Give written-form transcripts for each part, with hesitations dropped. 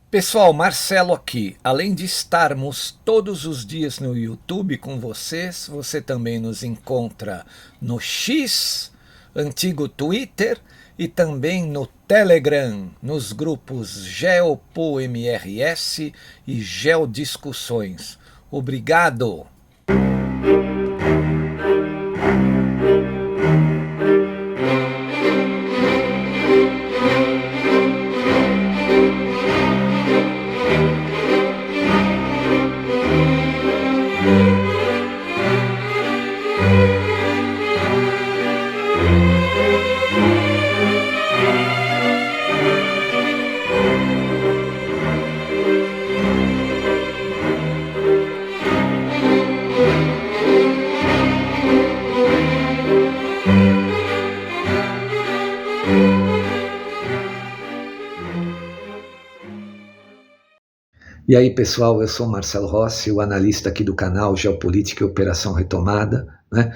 Pessoal, Marcelo aqui. Além de estarmos todos os dias no YouTube com vocês, você também nos encontra no X, antigo Twitter, e também no Telegram, nos grupos Geopo MRS e Geodiscussões. Obrigado! E aí, pessoal, eu sou Marcelo Rossi, o analista aqui do canal Geopolítica e Operação Retomada, né?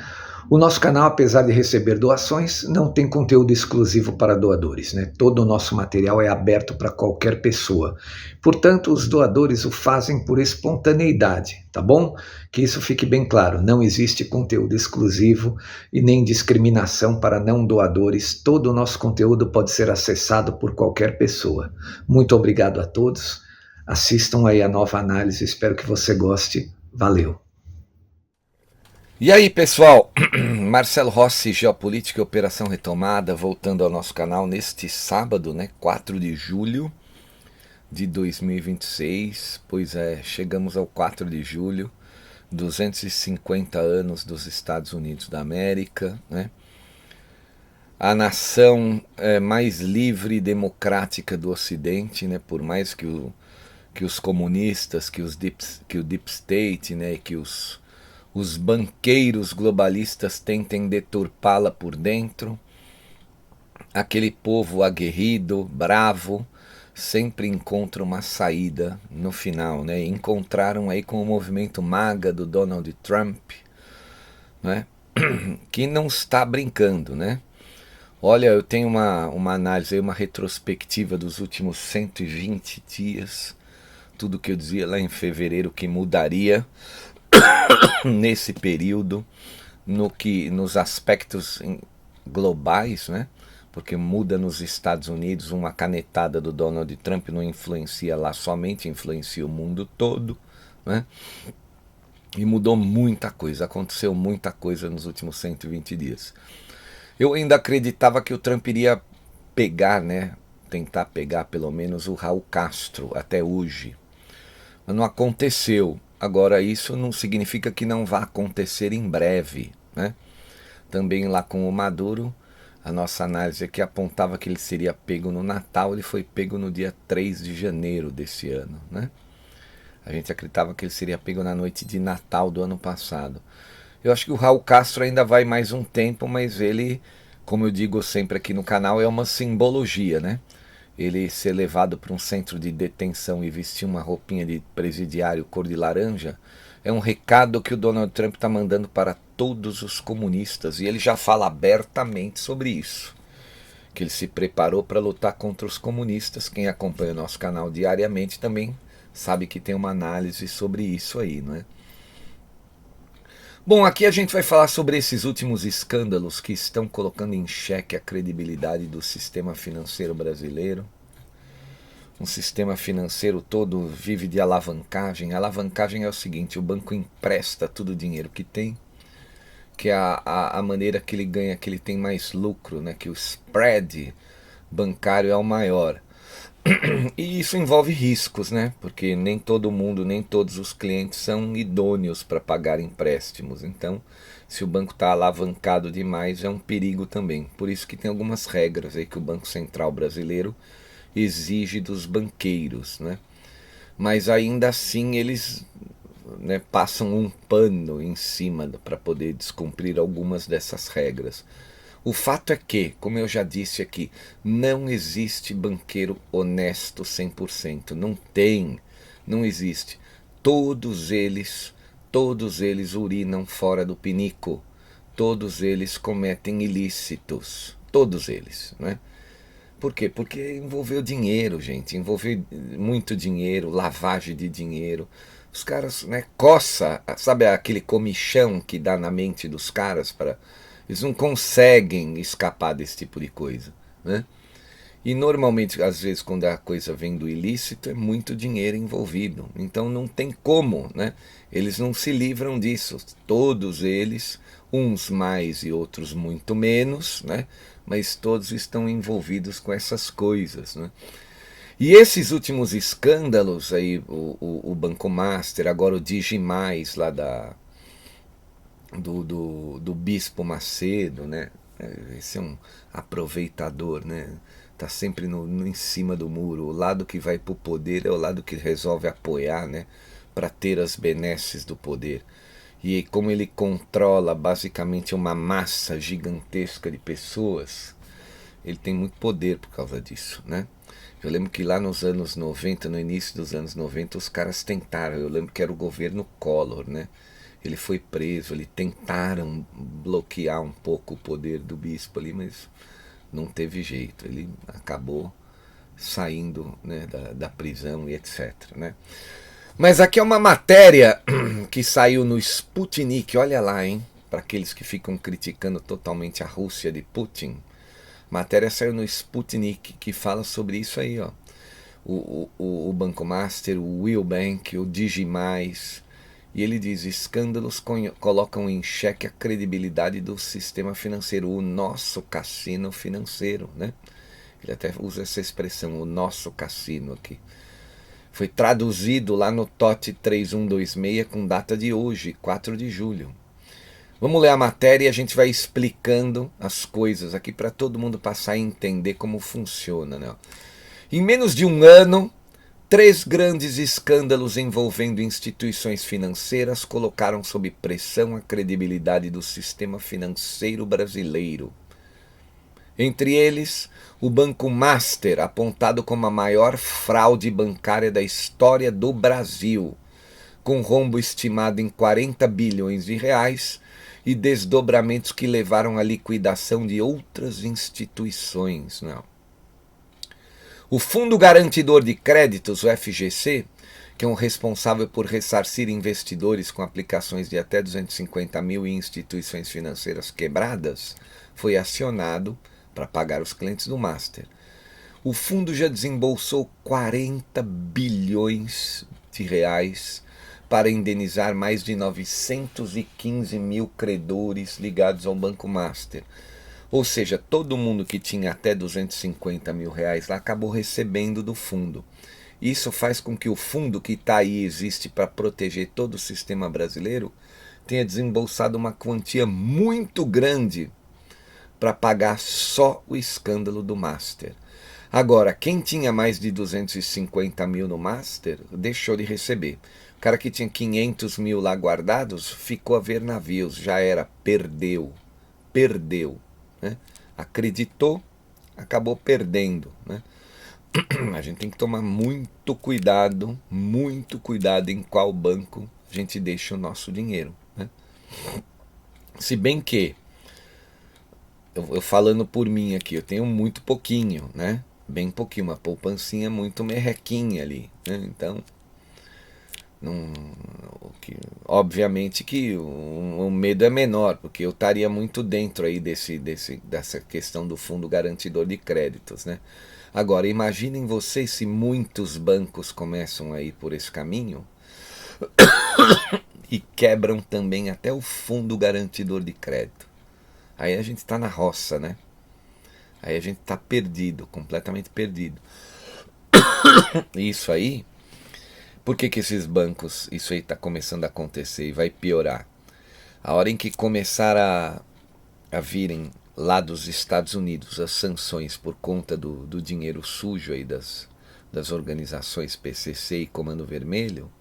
O nosso canal, apesar de receber doações, não tem conteúdo exclusivo para doadores, né? Todo o nosso material é aberto para qualquer pessoa. Portanto, os doadores o fazem por espontaneidade, tá bom? Que isso fique bem claro, não existe conteúdo exclusivo e nem discriminação para não doadores. Todo o nosso conteúdo pode ser acessado por qualquer pessoa. Muito obrigado a todos. Assistam aí a nova análise, espero que você goste. Valeu! E aí, pessoal, Marcelo Rossi, Geopolítica e Operação Retomada, voltando ao nosso canal neste sábado, né, 4 de julho de 2026. Pois é, chegamos ao 4 de julho, 250 anos dos Estados Unidos da América, né? A nação mais livre e democrática do Ocidente, né? Por mais que os comunistas, que o Deep State, né? Que os banqueiros globalistas tentem deturpá-la por dentro, aquele povo aguerrido, bravo, sempre encontra uma saída no final, né? Encontraram aí com o movimento MAGA do Donald Trump, né? Que não está brincando, né? Olha, eu tenho uma análise, uma retrospectiva dos últimos 120 dias, tudo que eu dizia lá em fevereiro que mudaria nesse período, nos aspectos globais, né? Porque muda nos Estados Unidos, uma canetada do Donald Trump não influencia lá somente, influencia o mundo todo, né? E mudou muita coisa, aconteceu muita coisa nos últimos 120 dias. Eu ainda acreditava que o Trump iria pegar, né? Tentar pegar pelo menos o Raul Castro até hoje. Mas não aconteceu. Agora, isso não significa que não vá acontecer em breve, né? Também lá com o Maduro, a nossa análise aqui apontava que ele seria pego no Natal, ele foi pego no dia 3 de janeiro desse ano, né? A gente acreditava que ele seria pego na noite de Natal do ano passado. Eu acho que o Raul Castro ainda vai mais um tempo, mas ele, como eu digo sempre aqui no canal, é uma simbologia, né? Ele ser levado para um centro de detenção e vestir uma roupinha de presidiário cor de laranja é um recado que o Donald Trump está mandando para todos os comunistas, e ele já fala abertamente sobre isso, que ele se preparou para lutar contra os comunistas. Quem acompanha o nosso canal diariamente também sabe que tem uma análise sobre isso aí, não é? Bom, aqui a gente vai falar sobre esses últimos escândalos que estão colocando em xeque a credibilidade do sistema financeiro brasileiro. Um sistema financeiro todo vive de alavancagem. A alavancagem é o seguinte: o banco empresta todo o dinheiro que tem, que é a maneira que ele ganha, que ele tem mais lucro, né? Que o spread bancário é o maior. E isso envolve riscos, né? Porque nem todo mundo, nem todos os clientes são idôneos para pagar empréstimos. Então, se o banco está alavancado demais, é um perigo também. Por isso que tem algumas regras aí que o Banco Central brasileiro exige dos banqueiros, né? Mas ainda assim eles, né, passam um pano em cima para poder descumprir algumas dessas regras. O fato é que, como eu já disse aqui, não existe banqueiro honesto 100%. Não tem, não existe. Todos eles urinam fora do pinico. Todos eles cometem ilícitos. Todos eles, né? Por quê? Porque envolveu dinheiro, gente. Envolveu muito dinheiro, lavagem de dinheiro. Os caras, né, coça, sabe aquele comichão que dá na mente dos caras para eles não conseguem escapar desse tipo de coisa, né? E normalmente, às vezes, quando a coisa vem do ilícito, é muito dinheiro envolvido. Então não tem como, né? Eles não se livram disso. Todos eles, uns mais e outros muito menos, né? Mas todos estão envolvidos com essas coisas, né? E esses últimos escândalos aí, o Banco Master, agora o Digimais lá do Bispo Macedo, né? Esse é um aproveitador, né? Tá sempre em cima do muro. O lado que vai pro poder é o lado que resolve apoiar, né? Para ter as benesses do poder. E como ele controla basicamente uma massa gigantesca de pessoas, ele tem muito poder por causa disso, né? Eu lembro que lá nos anos 90, no início dos anos 90, os caras tentaram. Eu lembro que era o governo Collor, né? Ele foi preso, eles tentaram bloquear um pouco o poder do bispo ali, mas não teve jeito. Ele acabou saindo, né, da prisão e etc, né? Mas aqui é uma matéria que saiu no Sputnik, olha lá, hein? Para aqueles que ficam criticando totalmente a Rússia de Putin. Matéria saiu no Sputnik que fala sobre isso aí, ó. O Banco Master, o Will Bank, o Digimais. E ele diz: escândalos colocam em xeque a credibilidade do sistema financeiro, o nosso cassino financeiro, né? Ele até usa essa expressão, o nosso cassino aqui. Foi traduzido lá no TOT 3126 com data de hoje, 4 de julho. Vamos ler a matéria e a gente vai explicando as coisas aqui para todo mundo passar a entender como funciona, né? Em menos de um ano, 3 grandes escândalos envolvendo instituições financeiras colocaram sob pressão a credibilidade do sistema financeiro brasileiro. Entre eles, o Banco Master, apontado como a maior fraude bancária da história do Brasil, com rombo estimado em 40 bilhões de reais e desdobramentos que levaram à liquidação de outras instituições. Não. O Fundo Garantidor de Créditos, o FGC, que é o responsável por ressarcir investidores com aplicações de até 250 mil em instituições financeiras quebradas, foi acionado para pagar os clientes do Master. O fundo já desembolsou 40 bilhões de reais para indenizar mais de 915 mil credores ligados ao Banco Master. Ou seja, todo mundo que tinha até 250 mil reais lá acabou recebendo do fundo. Isso faz com que o fundo que está aí, existe para proteger todo o sistema brasileiro, tenha desembolsado uma quantia muito grande para pagar só o escândalo do Master. Agora, quem tinha mais de 250 mil no Master, deixou de receber. O cara que tinha 500 mil lá guardados, ficou a ver navios, já era, perdeu, né? Acreditou, acabou perdendo, né? A gente tem que tomar muito cuidado em qual banco a gente deixa o nosso dinheiro, né? Se bem que, eu falando por mim aqui, eu tenho muito pouquinho, né? Bem pouquinho, uma poupancinha muito merrequinha ali, né? Então, não, obviamente que o medo é menor, porque eu estaria muito dentro aí dessa questão do fundo garantidor de créditos, né? Agora, imaginem vocês se muitos bancos começam a ir por esse caminho e quebram também até o fundo garantidor de crédito. Aí a gente está na roça, né? Aí a gente está perdido, completamente perdido. Isso aí, por que esses bancos, isso aí está começando a acontecer e vai piorar? A hora em que começar a virem lá dos Estados Unidos as sanções por conta do dinheiro sujo aí das organizações PCC e Comando Vermelho,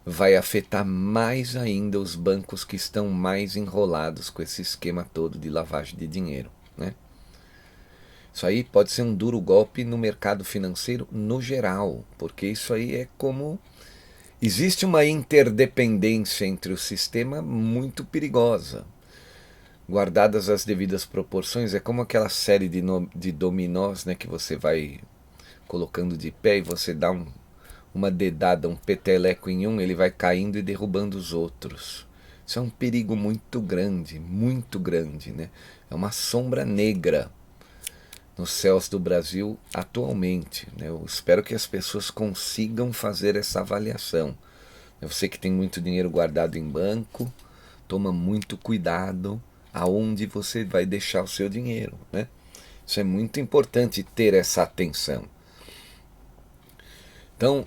vai afetar mais ainda os bancos que estão mais enrolados com esse esquema todo de lavagem de dinheiro, né? Isso aí pode ser um duro golpe no mercado financeiro no geral, porque isso aí é como... Existe uma interdependência entre o sistema muito perigosa. guardadas as devidas proporções, é como aquela série de dominós, né, que você vai colocando de pé e você dá uma dedada, um peteleco em um, ele vai caindo e derrubando os outros. Isso é um perigo muito grande, né? É uma sombra negra nos céus do Brasil atualmente, né? Eu espero que as pessoas consigam fazer essa avaliação. Você que tem muito dinheiro guardado em banco, toma muito cuidado aonde você vai deixar o seu dinheiro, né? Isso é muito importante ter essa atenção. Então,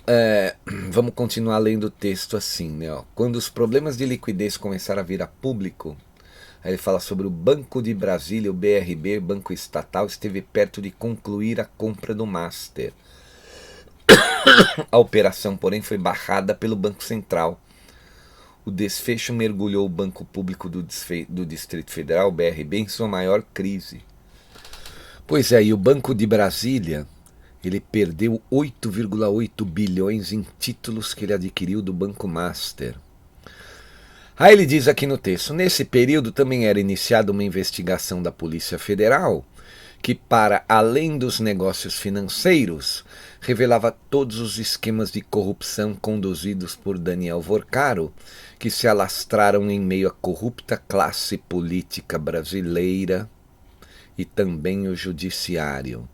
vamos continuar lendo o texto assim, né? Ó. Quando os problemas de liquidez começaram a vir a público, aí ele fala sobre o Banco de Brasília, o BRB, Banco Estatal, esteve perto de concluir a compra do Master. A operação, porém, foi barrada pelo Banco Central. O desfecho mergulhou o Banco Público do Distrito Federal, o BRB, em sua maior crise. Pois é, e o Banco de Brasília, ele perdeu 8,8 bilhões em títulos que ele adquiriu do Banco Master. Aí ele diz aqui no texto, nesse período também era iniciada uma investigação da Polícia Federal, que para além dos negócios financeiros, revelava todos os esquemas de corrupção conduzidos por Daniel Vorcaro, que se alastraram em meio à corrupta classe política brasileira e também o judiciário.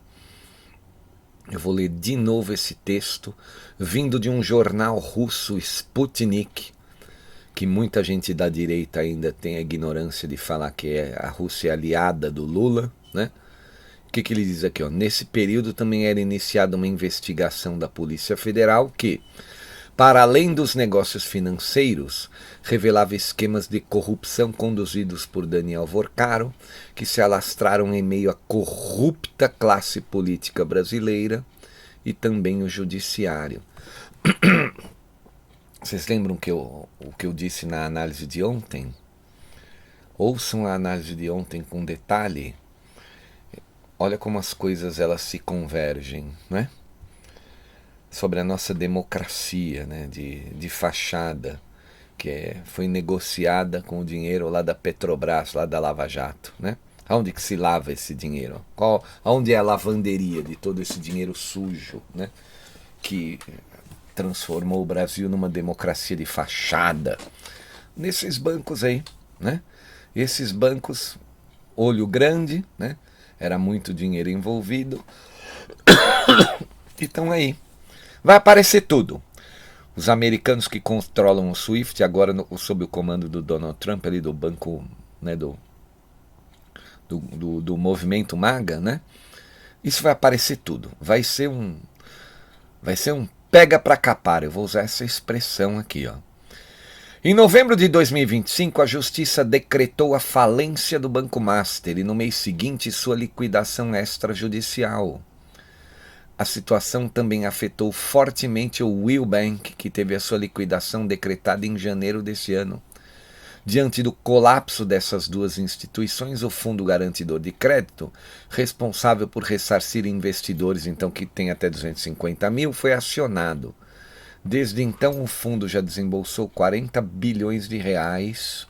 Eu vou ler de novo esse texto, vindo de um jornal russo, Sputnik, que muita gente da direita ainda tem a ignorância de falar que a Rússia é aliada do Lula, né? O que ele diz aqui? Ó? Nesse período também era iniciada uma investigação da Polícia Federal que, para além dos negócios financeiros, revelava esquemas de corrupção conduzidos por Daniel Vorcaro, que se alastraram em meio à corrupta classe política brasileira e também o judiciário. Vocês lembram o que eu disse na análise de ontem? Ouçam a análise de ontem com detalhe. Olha como as coisas elas se convergem, né? Sobre a nossa democracia, né, de fachada, que foi negociada com o dinheiro lá da Petrobras, lá da Lava Jato, né? Aonde que se lava esse dinheiro? Aonde é a lavanderia de todo esse dinheiro sujo, né? Que transformou o Brasil numa democracia de fachada. Nesses bancos aí, né? Esses bancos, olho grande, né? Era muito dinheiro envolvido. E estão aí. Vai aparecer tudo. Os americanos que controlam o SWIFT, agora sob o comando do Donald Trump, ali do banco, né, do movimento MAGA, né? Isso vai aparecer tudo. Vai ser um pega pra capar. Eu vou usar essa expressão aqui, ó. Em novembro de 2025, a Justiça decretou a falência do Banco Master e no mês seguinte sua liquidação extrajudicial. A situação também afetou fortemente o Will Bank, que teve a sua liquidação decretada em janeiro desse ano. Diante do colapso dessas duas instituições, o Fundo Garantidor de Crédito, responsável por ressarcir investidores, então que tem até 250 mil, foi acionado. Desde então, o fundo já desembolsou 40 bilhões de reais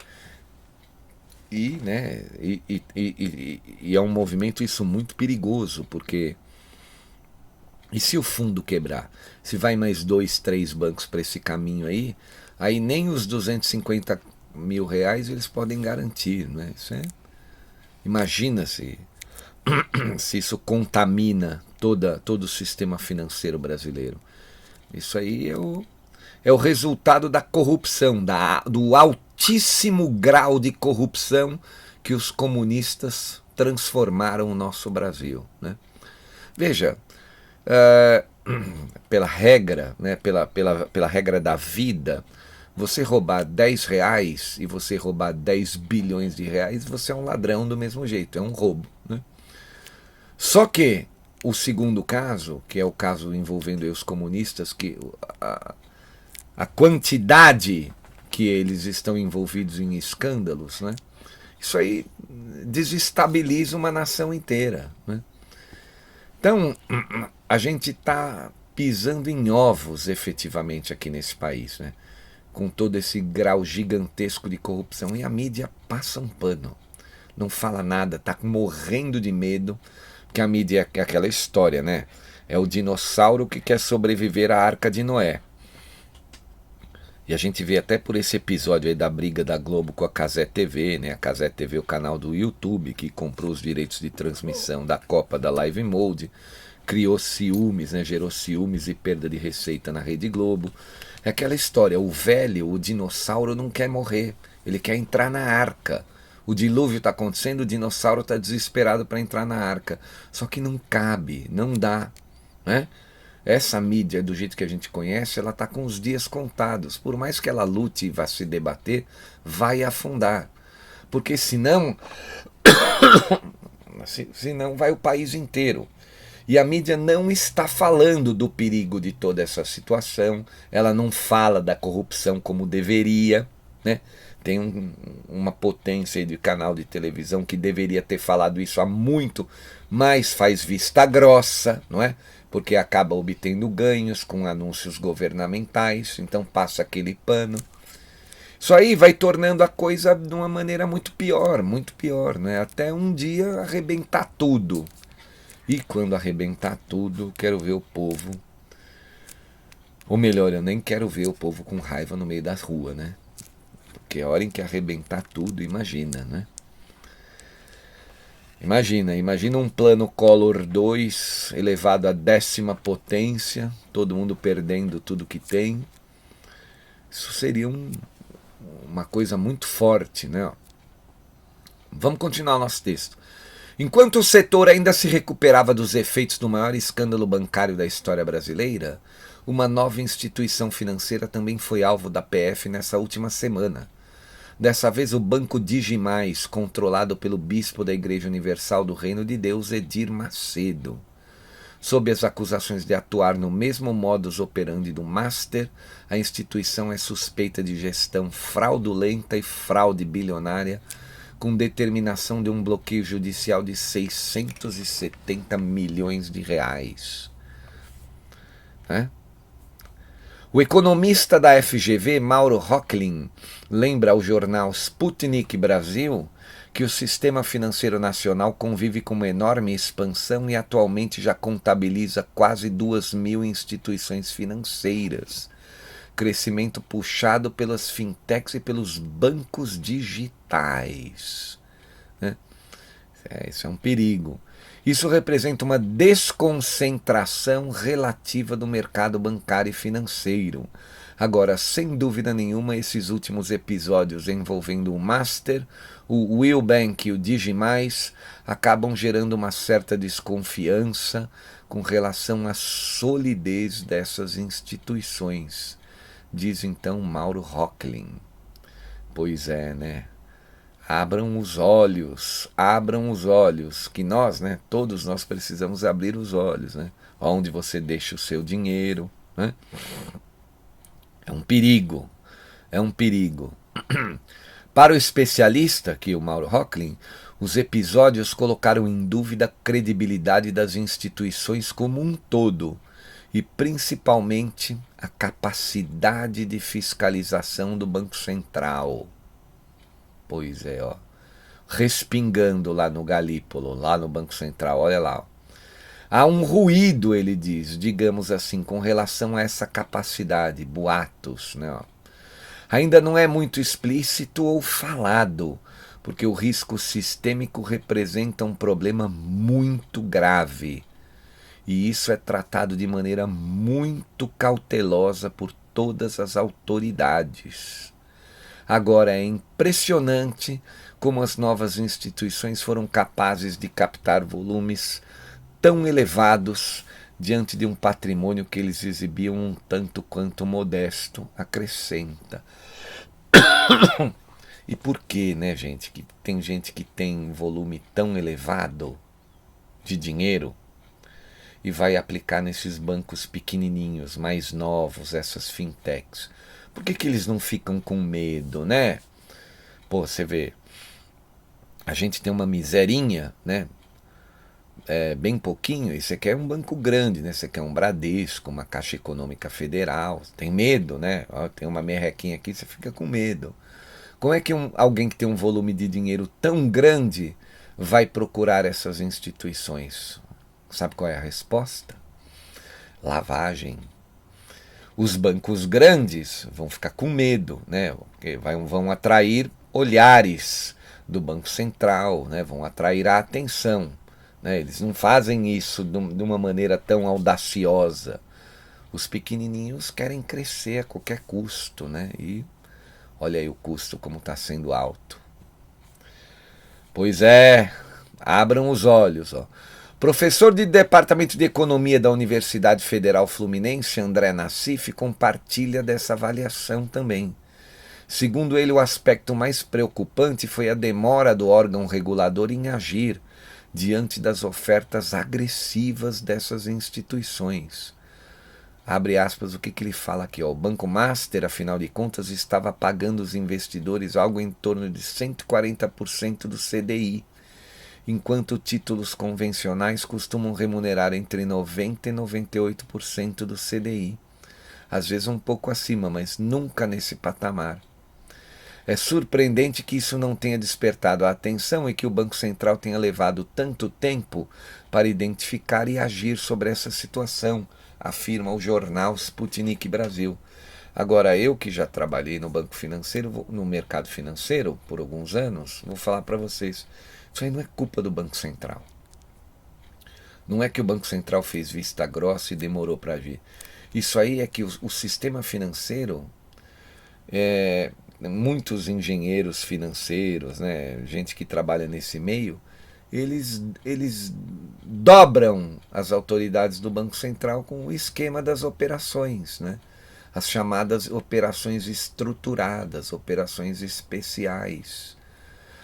e é um movimento isso muito perigoso, porque e se o fundo quebrar? Se vai mais 2, 3 bancos para esse caminho aí nem os 250 mil reais eles podem garantir, né? Imagina se isso contamina todo o sistema financeiro brasileiro. Isso aí é o resultado da corrupção, do altíssimo grau de corrupção que os comunistas transformaram o nosso Brasil, né? Veja, pela regra, né, pela regra da vida, você roubar 10 reais e você roubar 10 bilhões de reais, você é um ladrão do mesmo jeito, é um roubo, né? Só que o segundo caso, que é o caso envolvendo os comunistas, que a quantidade que eles estão envolvidos em escândalos, né? Isso aí desestabiliza uma nação inteira, né? Então, a gente está pisando em ovos efetivamente aqui nesse país, né? Com todo esse grau gigantesco de corrupção, e a mídia passa um pano. não fala nada, tá morrendo de medo, porque a mídia é aquela história, né? É o dinossauro que quer sobreviver à Arca de Noé. E a gente vê até por esse episódio aí da briga da Globo com a Cazé TV, né? A Cazé TV é o canal do YouTube que comprou os direitos de transmissão da Copa da Live Mode, criou ciúmes, né? Gerou ciúmes e perda de receita na Rede Globo. É aquela história, o velho, o dinossauro não quer morrer, ele quer entrar na arca. O dilúvio está acontecendo, o dinossauro está desesperado para entrar na arca. Só que não cabe, não dá, né? Essa mídia, do jeito que a gente conhece, ela está com os dias contados. Por mais que ela lute e vá se debater, vai afundar. Porque senão vai o país inteiro. E a mídia não está falando do perigo de toda essa situação, ela não fala da corrupção como deveria, né? Tem uma potência de canal de televisão que deveria ter falado isso há muito, mas faz vista grossa, não é? Porque acaba obtendo ganhos com anúncios governamentais, então passa aquele pano. Isso aí vai tornando a coisa de uma maneira muito pior, né? Até um dia arrebentar tudo. E quando arrebentar tudo, quero ver o povo, ou melhor, eu nem quero ver o povo com raiva no meio da rua, né? Porque a hora em que arrebentar tudo, imagina, né? Imagina um plano Collor 2 elevado à 10ª potência, todo mundo perdendo tudo que tem. Isso seria uma coisa muito forte, né? Vamos continuar o nosso texto. Enquanto o setor ainda se recuperava dos efeitos do maior escândalo bancário da história brasileira, uma nova instituição financeira também foi alvo da PF nessa última semana. Dessa vez o Banco Digimais, controlado pelo bispo da Igreja Universal do Reino de Deus, Edir Macedo. Sob as acusações de atuar no mesmo modus operandi do Master, a instituição é suspeita de gestão fraudulenta e fraude bilionária, com determinação de um bloqueio judicial de 670 milhões de reais. O economista da FGV, Mauro Rocklin, lembra ao jornal Sputnik Brasil que o sistema financeiro nacional convive com uma enorme expansão e atualmente já contabiliza quase 2.000 instituições financeiras. Crescimento puxado pelas fintechs e pelos bancos digitais. Isso é um perigo. Isso representa uma desconcentração relativa do mercado bancário e financeiro. Agora, sem dúvida nenhuma, esses últimos episódios envolvendo o Master, o Will Bank e o Digimais acabam gerando uma certa desconfiança com relação à solidez dessas instituições, diz então Mauro Rocklin. Pois é, né? Abram os olhos, que nós, né, todos nós precisamos abrir os olhos, né? Onde você deixa o seu dinheiro, né? É um perigo. Para o especialista, que é o Mauro Rocklin, os episódios colocaram em dúvida a credibilidade das instituições como um todo e principalmente a capacidade de fiscalização do Banco Central. Pois é, ó. Respingando lá no Galípolo, lá no Banco Central, olha lá. Há um ruído, ele diz, digamos assim, com relação a essa capacidade, boatos, né? Ainda não é muito explícito ou falado, porque o risco sistêmico representa um problema muito grave. E isso é tratado de maneira muito cautelosa por todas as autoridades. Agora, é impressionante como as novas instituições foram capazes de captar volumes tão elevados diante de um patrimônio que eles exibiam um tanto quanto modesto, acrescenta. E por que, né, gente, que tem gente que tem volume tão elevado de dinheiro e vai aplicar nesses bancos pequenininhos, mais novos, essas fintechs? Por que eles não ficam com medo, né? Pô, você vê, a gente tem uma miserinha, né? Bem pouquinho, e você quer um banco grande, né? Você quer um Bradesco, uma Caixa Econômica Federal, tem medo, né? Ó, tem uma merrequinha aqui, você fica com medo. Como é que alguém que tem um volume de dinheiro tão grande vai procurar essas instituições? Sabe qual é a resposta? Lavagem. Os bancos grandes vão ficar com medo, né? Porque vão atrair olhares do Banco Central, né? Vão atrair a atenção. Né? Eles não fazem isso de uma maneira tão audaciosa. Os pequenininhos querem crescer a qualquer custo, né? E olha aí o custo como está sendo alto. Pois é, abram os olhos. Ó. Professor de Departamento de Economia da Universidade Federal Fluminense, André Nassif, compartilha dessa avaliação também. Segundo ele, o aspecto mais preocupante foi a demora do órgão regulador em agir diante das ofertas agressivas dessas instituições. Abre aspas, o que ele fala aqui? Ó. O Banco Master, afinal de contas, estava pagando os investidores algo em torno de 140% do CDI, enquanto títulos convencionais costumam remunerar entre 90% e 98% do CDI. Às vezes um pouco acima, mas nunca nesse patamar. É surpreendente que isso não tenha despertado a atenção e que o Banco Central tenha levado tanto tempo para identificar e agir sobre essa situação, afirma o jornal Sputnik Brasil. Agora, eu que já trabalhei no banco financeiro, no mercado financeiro por alguns anos, vou falar para vocês, isso aí não é culpa do Banco Central. Não é que o Banco Central fez vista grossa e demorou para agir. Isso aí é que o sistema financeiro, muitos engenheiros financeiros, né, gente que trabalha nesse meio, eles dobram as autoridades do Banco Central com o esquema das operações, né? As chamadas operações estruturadas, operações especiais.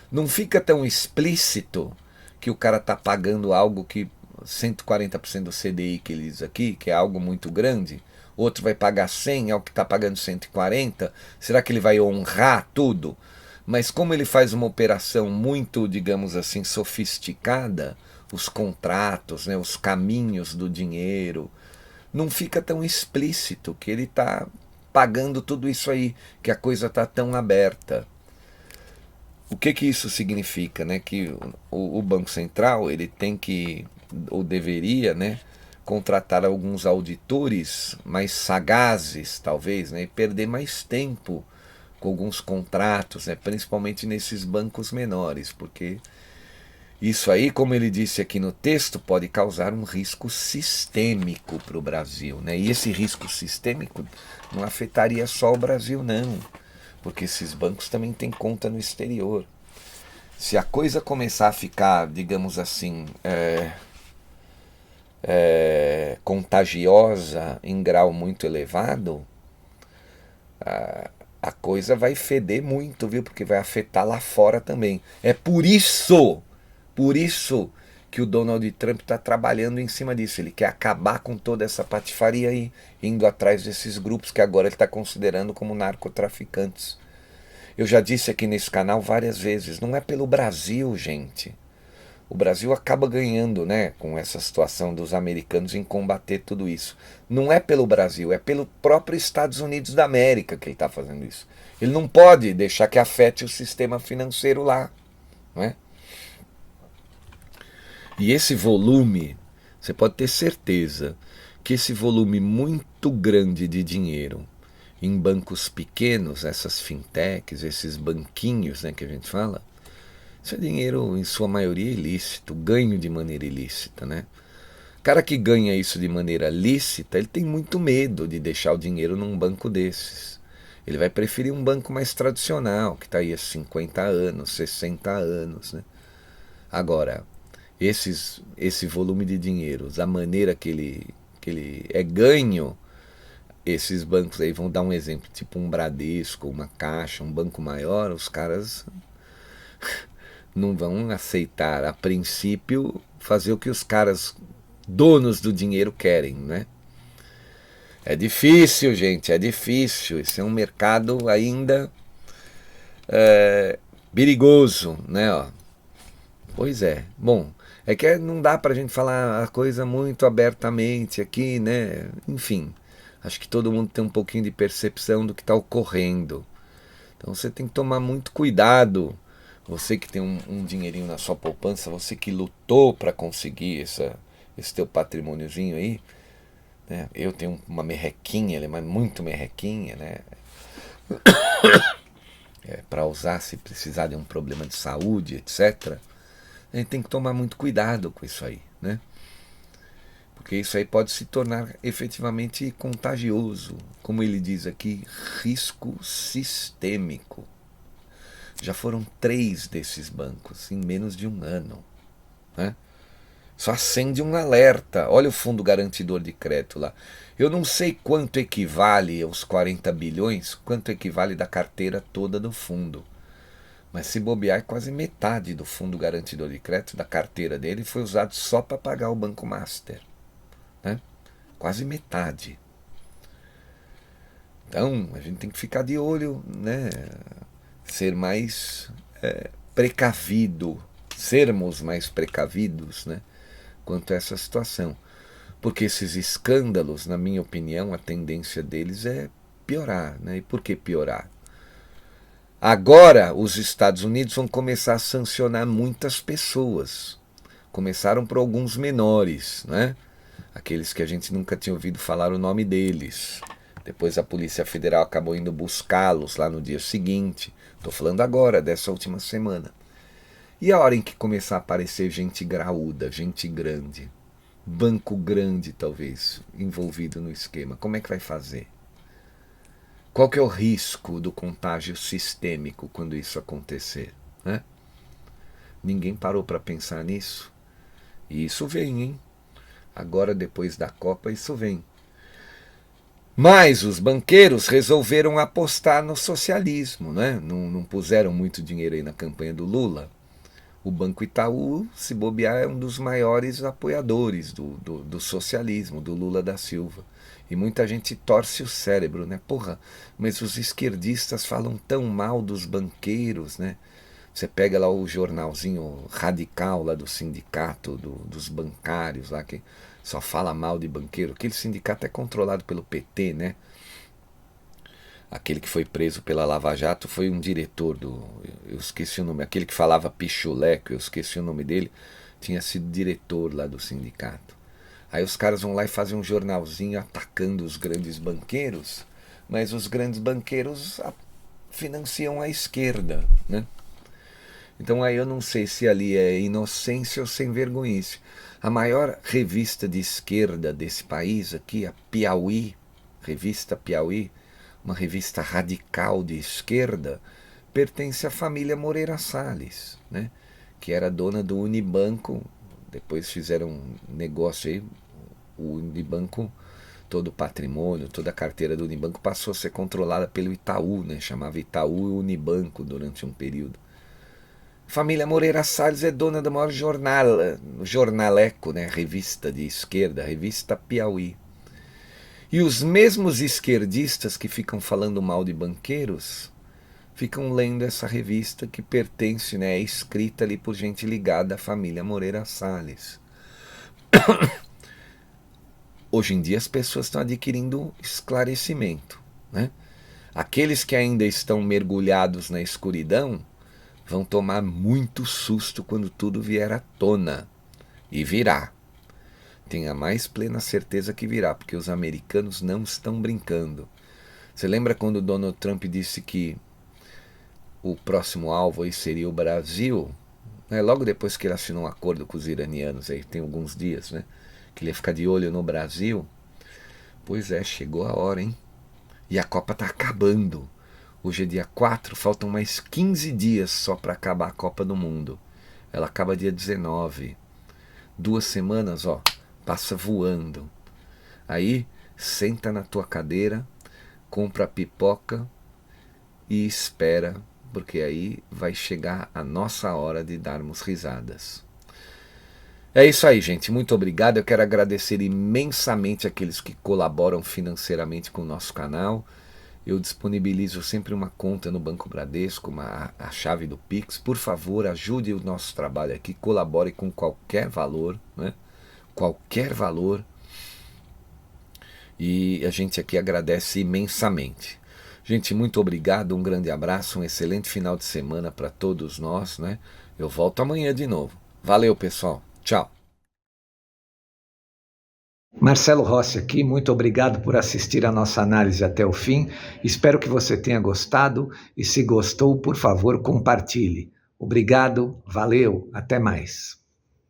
Não fica tão explícito que o cara está pagando algo que 140% do CDI que ele diz aqui, que é algo muito grande, outro vai pagar 100, é o que está pagando 140, será que ele vai honrar tudo? Mas como ele faz uma operação muito, digamos assim, sofisticada, os contratos, né, os caminhos do dinheiro, não fica tão explícito que ele está pagando tudo isso aí, que a coisa está tão aberta. O que isso significa? Né? Que o Banco Central ele tem que, ou deveria, né, contratar alguns auditores mais sagazes, talvez, né, e perder mais tempo com alguns contratos, né, principalmente nesses bancos menores, porque isso aí, como ele disse aqui no texto, pode causar um risco sistêmico para o Brasil. Né? E esse risco sistêmico não afetaria só o Brasil, não, porque esses bancos também têm conta no exterior. Se a coisa começar a ficar, digamos assim, contagiosa em grau muito elevado, a coisa vai feder muito, viu? Porque vai afetar lá fora também. É por isso que o Donald Trump está trabalhando em cima disso. Ele quer acabar com toda essa patifaria aí, indo atrás desses grupos que agora ele está considerando como narcotraficantes. Eu já disse aqui nesse canal várias vezes, não é pelo Brasil, gente. O Brasil acaba ganhando, né, com essa situação dos americanos em combater tudo isso. Não é pelo Brasil, é pelo próprio Estados Unidos da América que ele está fazendo isso. Ele não pode deixar que afete o sistema financeiro lá, não é? E esse volume, você pode ter certeza que esse volume muito grande de dinheiro em bancos pequenos, essas fintechs, esses banquinhos, né, que a gente fala, isso é dinheiro, em sua maioria, ilícito, ganho de maneira ilícita, né? O cara que ganha isso de maneira lícita, ele tem muito medo de deixar o dinheiro num banco desses. Ele vai preferir um banco mais tradicional, que está aí há 50 anos, 60 anos, né? Agora, esse volume de dinheiro, da maneira que ele é ganho, esses bancos aí, vão dar um exemplo, tipo um Bradesco, uma Caixa, um banco maior, os caras não vão aceitar, a princípio, fazer o que os caras, donos do dinheiro, querem, né? É difícil, gente, é difícil. Esse é um mercado ainda perigoso, né? Ó. Pois é. Bom, é que não dá pra gente falar a coisa muito abertamente aqui, né? Enfim, acho que todo mundo tem um pouquinho de percepção do que está ocorrendo. Então você tem que tomar muito cuidado. Você que tem um dinheirinho na sua poupança, você que lutou para conseguir esse teu patrimôniozinho aí, né? Eu tenho uma merrequinha, ela é muito merrequinha, né? Para usar se precisar de um problema de saúde, etc. A gente tem que tomar muito cuidado com isso aí, né? Porque isso aí pode se tornar efetivamente contagioso. Como ele diz aqui, risco sistêmico. Já foram 3 desses bancos em menos de um ano, né? Só acende um alerta. Olha o fundo garantidor de crédito lá. Eu não sei quanto equivale aos 40 bilhões, quanto equivale da carteira toda do fundo. Mas se bobear, quase metade do fundo garantidor de crédito, da carteira dele, foi usado só para pagar o Banco Master, né? Quase metade. Então, a gente tem que ficar de olho, né? Ser mais precavido, sermos mais precavidos, né? Quanto a essa situação. Porque esses escândalos, na minha opinião, a tendência deles é piorar, né? E por que piorar? Agora os Estados Unidos vão começar a sancionar muitas pessoas. Começaram por alguns menores, né? Aqueles que a gente nunca tinha ouvido falar o nome deles. Depois a Polícia Federal acabou indo buscá-los lá no dia seguinte. Estou falando agora, dessa última semana. E a hora em que começar a aparecer gente graúda, gente grande, banco grande talvez, envolvido no esquema, como é que vai fazer? Qual que é o risco do contágio sistêmico quando isso acontecer, né? Ninguém parou para pensar nisso. E isso vem, hein? Agora, depois da Copa, isso vem. Mas os banqueiros resolveram apostar no socialismo, né? Não puseram muito dinheiro aí na campanha do Lula. O Banco Itaú, se bobear, é um dos maiores apoiadores do socialismo, do Lula da Silva. E muita gente torce o cérebro, né? Porra, mas os esquerdistas falam tão mal dos banqueiros, né? Você pega lá o jornalzinho radical lá do sindicato, dos bancários lá, que só fala mal de banqueiro. Aquele sindicato é controlado pelo PT, né? Aquele que foi preso pela Lava Jato foi um diretor eu esqueci o nome, aquele que falava pichuleco, eu esqueci o nome dele, tinha sido diretor lá do sindicato. Aí os caras vão lá e fazem um jornalzinho atacando os grandes banqueiros, mas os grandes banqueiros financiam a esquerda, né? Então aí eu não sei se ali é inocência ou sem vergonhice. A maior revista de esquerda desse país aqui, a Piauí, revista Piauí, uma revista radical de esquerda, pertence à família Moreira Salles, né? Que era dona do Unibanco. Depois fizeram um negócio aí, o Unibanco, todo o patrimônio, toda a carteira do Unibanco passou a ser controlada pelo Itaú, né? Chamava Itaú Unibanco durante um período. Família Moreira Salles é dona da maior jornaleco, né? Revista de esquerda, revista Piauí. E os mesmos esquerdistas que ficam falando mal de banqueiros ficam lendo essa revista que pertence, né, é escrita ali por gente ligada à família Moreira Salles. Hoje em dia as pessoas estão adquirindo esclarecimento, né? Aqueles que ainda estão mergulhados na escuridão vão tomar muito susto quando tudo vier à tona. E virá. Tenha mais plena certeza que virá, porque os americanos não estão brincando. Você lembra quando o Donald Trump disse que o próximo alvo aí seria o Brasil? Né? Logo depois que ele assinou um acordo com os iranianos, aí tem alguns dias, né? Que ele ia ficar de olho no Brasil. Pois é, chegou a hora, hein? E a Copa tá acabando. Hoje é dia 4, faltam mais 15 dias só para acabar a Copa do Mundo. Ela acaba dia 19. 2 semanas, ó, passa voando. Aí, senta na tua cadeira, compra a pipoca e espera, porque aí vai chegar a nossa hora de darmos risadas. É isso aí, gente. Muito obrigado. Eu quero agradecer imensamente aqueles que colaboram financeiramente com o nosso canal. Eu disponibilizo sempre uma conta no Banco Bradesco, a chave do Pix. Por favor, ajude o nosso trabalho aqui, colabore com qualquer valor, né? Qualquer valor. E a gente aqui agradece imensamente. Gente, muito obrigado, um grande abraço, um excelente final de semana para todos nós, né? Eu volto amanhã de novo. Valeu, pessoal. Tchau. Marcelo Rossi aqui, muito obrigado por assistir a nossa análise até o fim. Espero que você tenha gostado e se gostou, por favor, compartilhe. Obrigado, valeu, até mais.